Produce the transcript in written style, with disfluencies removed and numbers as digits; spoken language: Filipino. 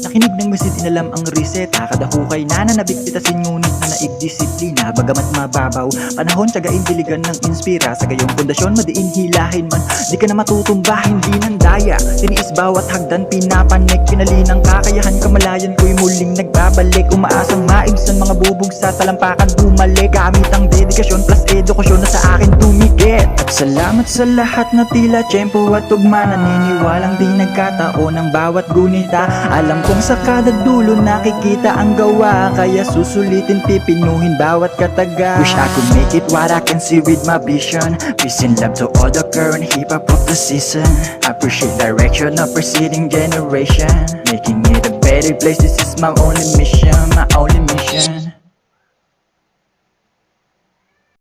Nakinig ng masid inalam ang reseta, kada hukay na nabigpitasin ngunit na naigdisiplina. Bagamat mababaw, panahon tiyagain diligan ng inspira. Sa gayong pundasyon madiin hilahin man, di ka na matutumba, hindi ng daya. Tiniis bawat hagdan, pinapanik, pinalinang kakayahan, kamalayan ko'y muling nagbabalik. Umaasang maibsan mga bubog sa talampakan bumalik. Gamit ang dedikasyon plus edukasyon na sa akin tumigit. At salamat sa lahat na tila tiyempo at tugma, naniniwalang di nagkataon ang bawat gunita. Alam kong sa kada dulo nakikita ang gawa, kaya susulitin, pipinuhin bawat kataga. Wish I could make it what I can see with my vision. Peace and love to all the current hip-hop of the season. Appreciate direction of preceding generation, making it a better place. This is my only mission, my only mission.